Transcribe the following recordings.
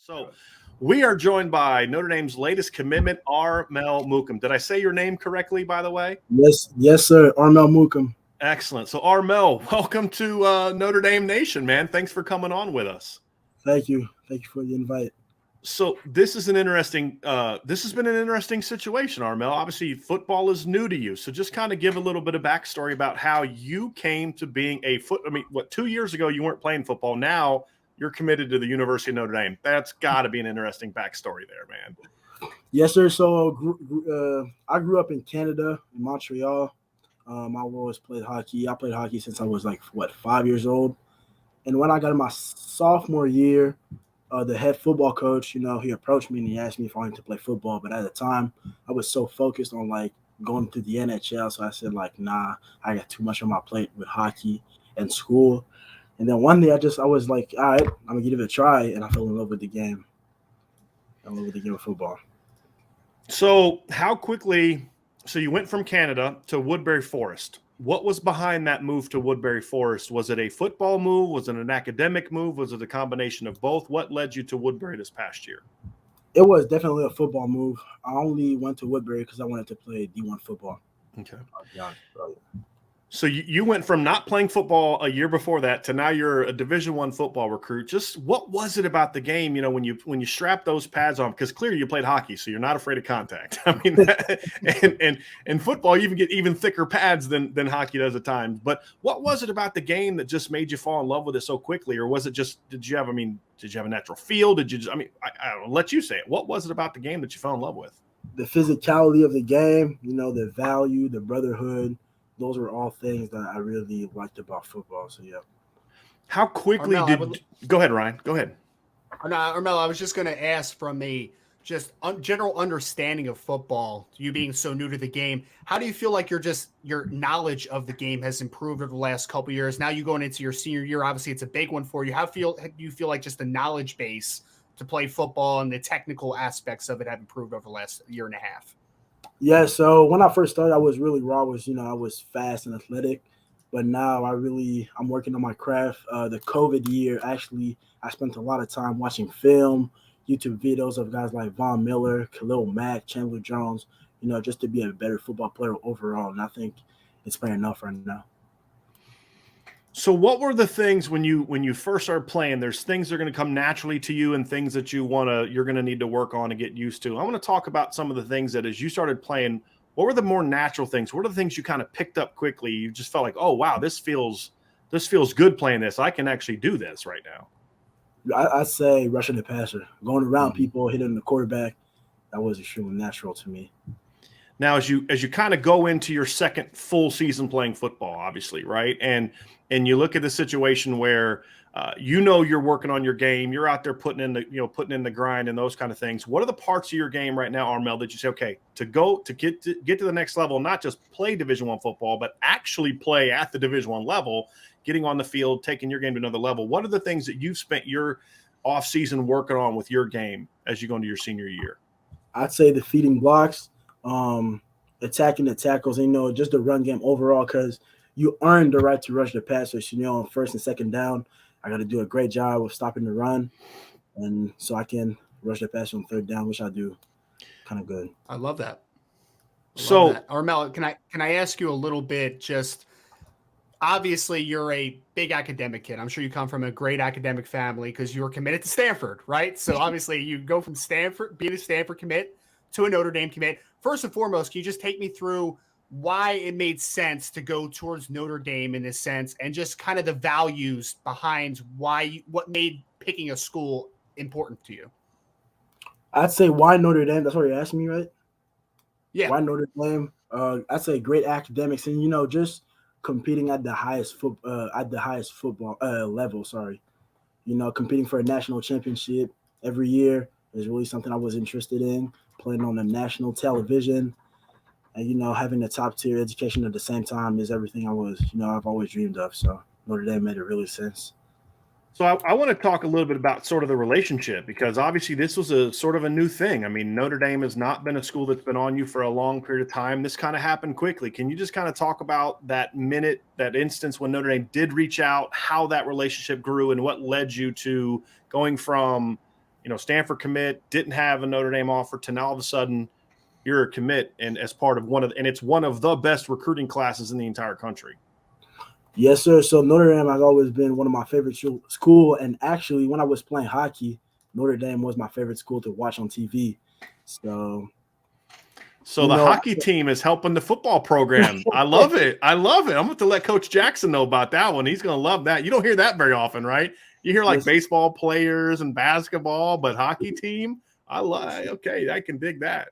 So we are joined by Notre Dame's latest commitment, Armel Mukam. Did I say your name correctly, by the way? Yes, sir. Armel Mukam. Excellent. So Armel, welcome to Notre Dame Nation, man. Thanks for coming on with us. Thank you for the invite. So this is an interesting. This has been an interesting situation, Armel. Obviously, football is new to you, so just kind of give a little bit of backstory about how you came to being a foot. I mean, 2 years ago you weren't playing football. Now you're committed to the University of Notre Dame. That's got to be an interesting backstory there, man. Yes, sir. So I grew up in Canada, in Montreal. I always played hockey. I played hockey since I was 5 years old. And when I got in my sophomore year, the head football coach, he approached me and he asked me if I wanted to play football. But at the time, I was so focused on going to the NHL. So I said nah, I got too much on my plate with hockey and school. And then one day I was like, all right, I'm gonna give it a try, and I fell in love with the game. I love the game of football. So how quickly? So you went from Canada to Woodbury Forest. What was behind that move to Woodbury Forest? Was it a football move? Was it an academic move? Was it a combination of both? What led you to Woodbury this past year? It was definitely a football move. I only went to Woodbury because I wanted to play D1 football. Okay. So you went from not playing football a year before that to now you're a Division I football recruit. Just what was it about the game, when you strap those pads on? Because clearly you played hockey, so you're not afraid of contact. I mean, and football, you even get even thicker pads than hockey does at times. But what was it about the game that just made you fall in love with it so quickly? Or was it just, did you have a natural feel? Did you just, I don't know, let you say it. What was it about the game that you fell in love with? The physicality of the game, the value, the brotherhood. Those were all things that I really liked about football. So, yeah. How quickly go ahead, Ryan. Go ahead. Armel, I was just going to ask from a general understanding of football, you being so new to the game, how do you feel like your knowledge of the game has improved over the last couple of years? Now you going into your senior year, obviously it's a big one for you. How do you feel like just the knowledge base to play football and the technical aspects of it have improved over the last year and a half? Yeah, so when I first started, I was really raw. I was fast and athletic, but now I'm working on my craft. The COVID year, actually, I spent a lot of time watching film, YouTube videos of guys like Von Miller, Khalil Mack, Chandler Jones, just to be a better football player overall. And I think it's paying enough right now. So what were the things when you first started playing? There's things that are going to come naturally to you and things that you're going to need to work on and get used to. I want to talk about some of the things that as you started playing, what were the more natural things? What are the things you kind of picked up quickly? You just felt like, oh, wow, this feels good playing this. I can actually do this right now. I'd say rushing the passer, going around people, hitting the quarterback. That was extremely natural to me. Now, as you kind of go into your second full season playing football, obviously, right? And you look at the situation where you're working on your game, you're out there putting in the grind and those kind of things. What are the parts of your game right now, Armel, that you say, okay, to get to the next level, not just play Division I football, but actually play at the Division I level, getting on the field, taking your game to another level? What are the things that you've spent your off season working on with your game as you go into your senior year? I'd say defeating blocks. Attacking the tackles, and just the run game overall, because you earned the right to rush the passers. On first and second down, I got to do a great job of stopping the run, and so I can rush the pass on third down, which I do kind of good. I love that. Armel, can I ask you a little bit? Just obviously, you're a big academic kid. I'm sure you come from a great academic family because you were committed to Stanford, right? So obviously, you go from Stanford, being a Stanford commit, to a Notre Dame commit. First and foremost, can you just take me through why it made sense to go towards Notre Dame in this sense, and just kind of the values behind what made picking a school important to you? I'd say why Notre Dame. That's what you're asking me, right? Yeah. Why Notre Dame? I'd say great academics and just competing at the highest football level. Sorry, competing for a national championship every year is really something I was interested in. Playing on the national television and, having a top tier education at the same time is everything I've always dreamed of. So Notre Dame made it really sense. So I want to talk a little bit about sort of the relationship, because obviously this was a sort of a new thing. I mean, Notre Dame has not been a school that's been on you for a long period of time. This kind of happened quickly. Can you just kind of talk about that instance when Notre Dame did reach out, how that relationship grew, and what led you to going from, Stanford commit, didn't have a Notre Dame offer, to now all of a sudden you're a commit and as part of it's one of the best recruiting classes in the entire country. Yes, sir. So Notre Dame has always been one of my favorite school. And actually, when I was playing hockey, Notre Dame was my favorite school to watch on TV. So the hockey team is helping the football program. I love it. I'm going to let Coach Jackson know about that one. He's going to love that. You don't hear that very often, right? You hear like baseball players and basketball, but hockey team, okay, I can dig that.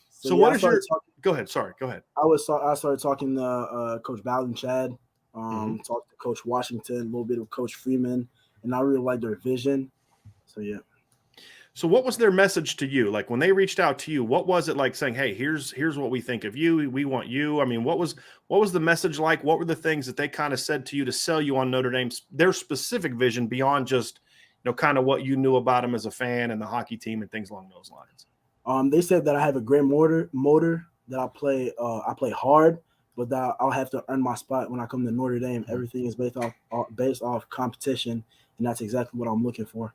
So what is your – go ahead. Sorry, go ahead. I started talking to Coach Bowden Chad, talked to Coach Washington, a little bit of Coach Freeman, and I really like their vision. So, yeah. So what was their message to you? Like when they reached out to you, what was it like saying, hey, here's what we think of you. We want you. I mean, what was the message like? What were the things that they kind of said to you to sell you on Notre Dame's, their specific vision beyond just, kind of what you knew about them as a fan and the hockey team and things along those lines? They said that I have a great motor that I play hard, but that I'll have to earn my spot when I come to Notre Dame. Everything is based off competition, and that's exactly what I'm looking for.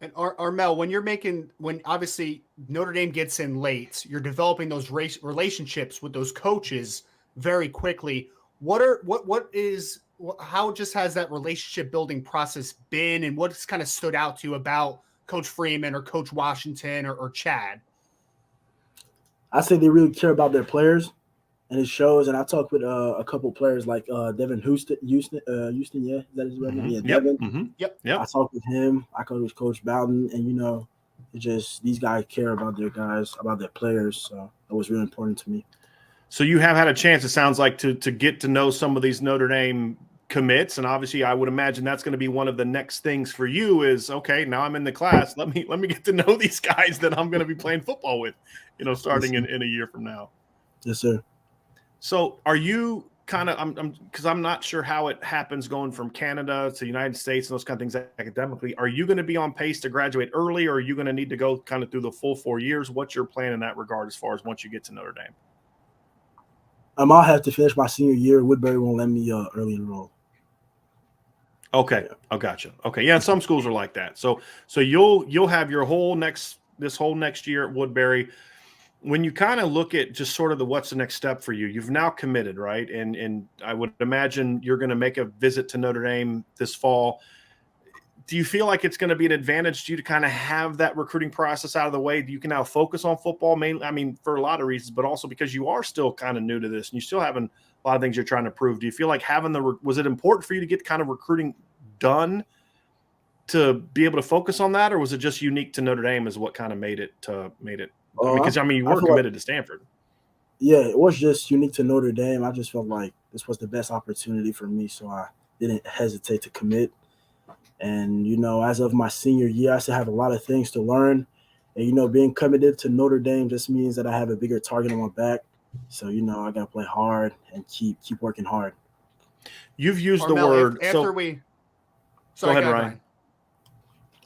And Armel, when obviously Notre Dame gets in late, you're developing those relationships with those coaches very quickly. How just has that relationship building process been, and what's kind of stood out to you about Coach Freeman or Coach Washington or Chad? I say they really care about their players, and it shows. And I talked with a couple players like Devin Houston, yeah, is that his name? Yeah, Devin. Mm-hmm. Yep. I talked with him. I talked with Coach Bowden, and it just these guys care about their guys, about their players. So that was really important to me. So you have had a chance, it sounds like, to get to know some of these Notre Dame commits, and obviously I would imagine that's going to be one of the next things for you is, okay, now I'm in the class. Let me get to know these guys that I'm going to be playing football with, starting in a year from now. Yes, sir. So are you kind of, because I'm not sure how it happens going from Canada to the United States and those kind of things academically. Are you going to be on pace to graduate early, or are you going to need to go kind of through the full 4 years? What's your plan in that regard as far as once you get to Notre Dame? I'll have to finish my senior year. Woodbury won't let me early enroll. Okay. Yeah. Oh, gotcha. Okay. Yeah. Some schools are like that. So you'll have your this whole next year at Woodbury. When you kind of look at just sort of what's the next step for you, you've now committed, right? And I would imagine you're going to make a visit to Notre Dame this fall. Do you feel like it's going to be an advantage to you to kind of have that recruiting process out of the way? You can now focus on football mainly, I mean, for a lot of reasons, but also because you are still kind of new to this and you still having a lot of things you're trying to prove. Do you feel like was it important for you to get kind of recruiting done to be able to focus on that? Or was it just unique to Notre Dame is what kind of made it? Because you were committed to Stanford. Yeah, it was just unique to Notre Dame. I just felt like this was the best opportunity for me. So I didn't hesitate to commit. And, as of my senior year, I still have a lot of things to learn. And, being committed to Notre Dame just means that I have a bigger target on my back. So, I got to play hard and keep working hard. You've used the word. Sorry, go ahead, Ryan.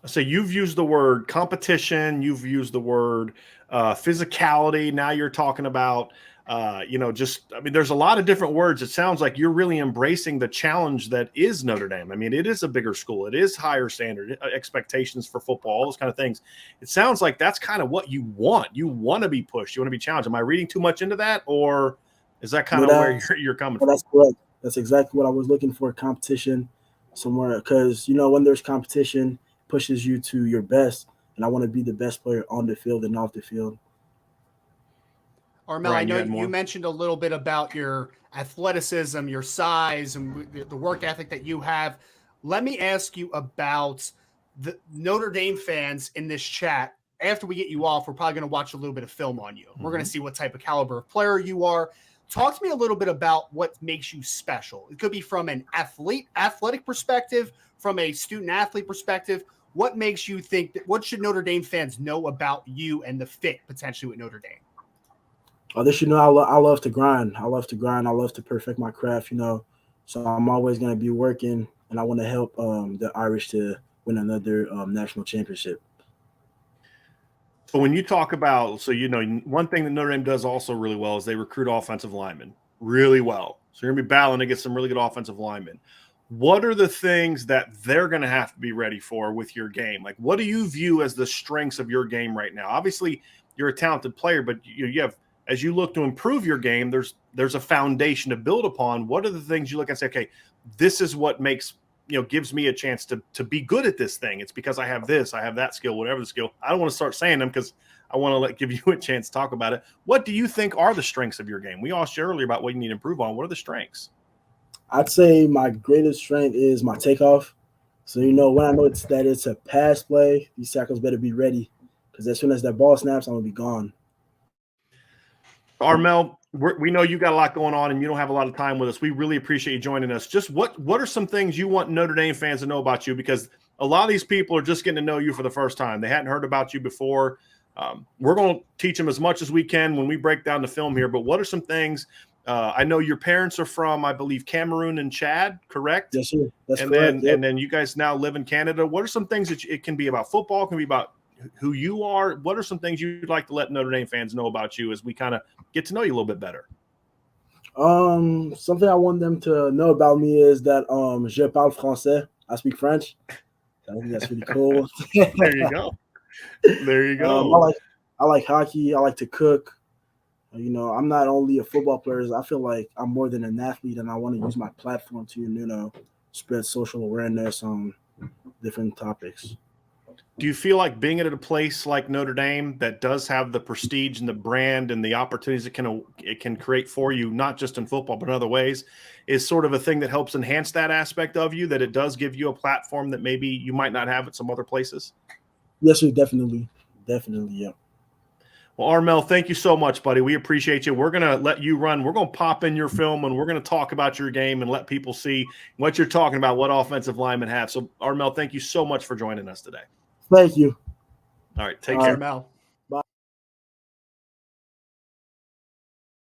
So you've used the word competition. You've used the word physicality. Now you're talking about, there's a lot of different words. It sounds like you're really embracing the challenge that is Notre Dame. I mean, it is a bigger school. It is higher standard expectations for football, all those kind of things. It sounds like that's kind of what you want. You want to be pushed. You want to be challenged. Am I reading too much into that, or is that kind of where you're coming from? That's correct. That's exactly what I was looking for, competition somewhere. Because, when there's competition, pushes you to your best, and I want to be the best player on the field and off the field. Armel, I know you mentioned a little bit about your athleticism, your size, and the work ethic that you have. Let me ask you about the Notre Dame fans in this chat. After we get you off, we're probably going to watch a little bit of film on you. We're going to see what type of caliber of player you are. Talk to me a little bit about what makes you special. It could be from an athletic perspective, from a student athlete perspective. What makes you think what should Notre Dame fans know about you and the fit potentially with Notre Dame? They should know I love to grind. I love to perfect my craft, So I'm always going to be working, and I want to help the Irish to win another national championship. So when you talk about, one thing that Notre Dame does also really well is they recruit offensive linemen really well. So you're going to be battling to get some really good offensive linemen. what are the things that they're going to have to be ready for with your game? Like, what do you view as the strengths of your game right now? Obviously, you're a talented player, but you have, as you look to improve your game, there's a foundation to build upon. What are the things you look at and say, okay, this is what makes, gives me a chance to be good at this thing. It's because I have this, I have that skill, whatever the skill. I don't want to start saying them because I want to give you a chance to talk about it. What do you think are the strengths of your game? We asked you earlier about what you need to improve on. What are the strengths? I'd say my greatest strength is my takeoff. So, when I know it's a pass play, these tackles better be ready because as soon as that ball snaps, I'm going to be gone. Armel, we know you got a lot going on and you don't have a lot of time with us. We really appreciate you joining us. Just what are some things you want Notre Dame fans to know about you? Because a lot of these people are just getting to know you for the first time. They hadn't heard about you before. We're going to teach them as much as we can when we break down the film here. But what are some things? I know your parents are from, I believe, Cameroon and Chad, correct? Yes, sir. That's and correct. And then you guys now live in Canada. What are some things that it can be about football? It can be about who you are. What are some things you'd like to let Notre Dame fans know about you as we kind of get to know you a little bit better? Something I want them to know about me is that je parle français. I speak French. I think that's really cool. There you go. There you go. I like hockey. I like to cook. I'm not only a football player. I feel like I'm more than an athlete, and I want to use my platform to, spread social awareness on different topics. Do you feel like being at a place like Notre Dame that does have the prestige and the brand and the opportunities it can create for you, not just in football, but in other ways, is sort of a thing that helps enhance that aspect of you, that it does give you a platform that maybe you might not have at some other places? Yes, sir, definitely. Definitely, yeah. Well, Armel, thank you so much, buddy. We appreciate you. We're going to let you run. We're going to pop in your film, and we're going to talk about your game and let people see what you're talking about, what offensive linemen have. So, Armel, thank you so much for joining us today. Thank you. All right, take care. Armel.